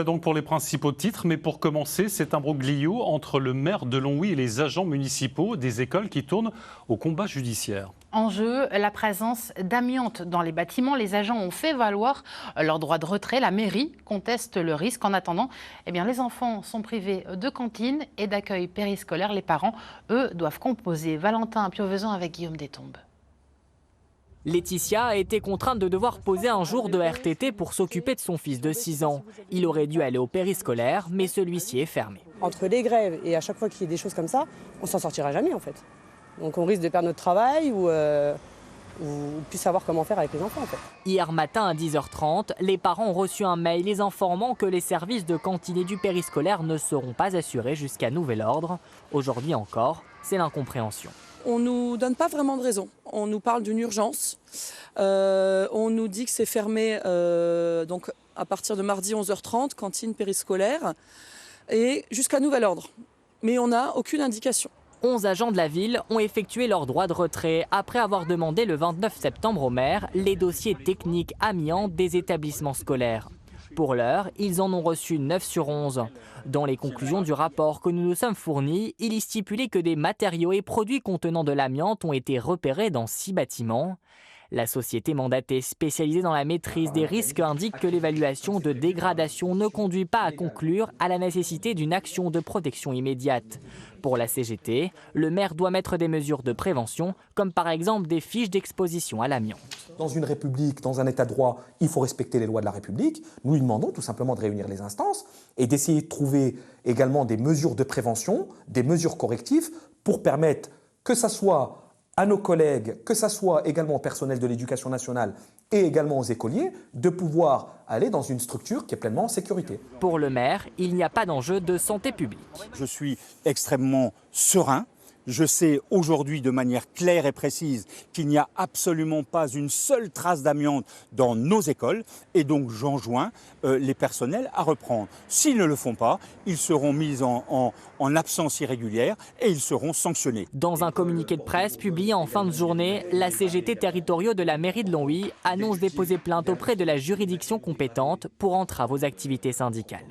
Donc pour les principaux titres, mais pour commencer, c'est un broglio entre le maire de Longwy et les agents municipaux des écoles qui tournent au combat judiciaire. En jeu, la présence d'amiante dans les bâtiments. Les agents ont fait valoir leur droit de retrait. La mairie conteste le risque. En attendant, les enfants sont privés de cantine et d'accueil périscolaire. Les parents, eux, doivent composer. Valentin Piovesan avec Guillaume Destombes. Laetitia a été contrainte de devoir poser un jour de RTT pour s'occuper de son fils de 6 ans. Il aurait dû aller au périscolaire, mais celui-ci est fermé. Entre les grèves et à chaque fois qu'il y ait des choses comme ça, on s'en sortira jamais en fait. Donc on risque de perdre notre travail ou plus savoir comment faire avec les enfants en fait. Hier matin à 10h30, les parents ont reçu un mail les informant que les services de cantine et du périscolaire ne seront pas assurés jusqu'à nouvel ordre. Aujourd'hui encore, c'est l'incompréhension. On ne nous donne pas vraiment de raison. On nous parle d'une urgence. On nous dit que c'est fermé donc à partir de mardi 11h30, cantine périscolaire, et jusqu'à nouvel ordre. Mais on n'a aucune indication. 11 agents de la ville ont effectué leur droit de retrait après avoir demandé le 29 septembre au maire les dossiers techniques amiantes des établissements scolaires. Pour l'heure, ils en ont reçu 9 sur 11. Dans les conclusions du rapport que nous nous sommes fournis, il est stipulé que des matériaux et produits contenant de l'amiante ont été repérés dans 6 bâtiments. La société mandatée spécialisée dans la maîtrise des risques indique que l'évaluation de dégradation ne conduit pas à conclure à la nécessité d'une action de protection immédiate. Pour la CGT, le maire doit mettre des mesures de prévention, comme par exemple des fiches d'exposition à l'amiante. Dans une république, dans un état de droit, il faut respecter les lois de la République. Nous lui demandons tout simplement de réunir les instances et d'essayer de trouver également des mesures de prévention, des mesures correctives pour permettre que ça soit à nos collègues, que ça soit également au personnel de l'éducation nationale et également aux écoliers, de pouvoir aller dans une structure qui est pleinement en sécurité. Pour le maire, il n'y a pas d'enjeu de santé publique. Je suis extrêmement serein. Je sais aujourd'hui de manière claire et précise qu'il n'y a absolument pas une seule trace d'amiante dans nos écoles et donc j'enjoins les personnels à reprendre. S'ils ne le font pas, ils seront mis en absence irrégulière et ils seront sanctionnés. Dans un communiqué de presse publié en fin de journée, la CGT territoriaux de la mairie de Longwy annonce déposer plainte auprès de la juridiction compétente pour entrave aux activités syndicales.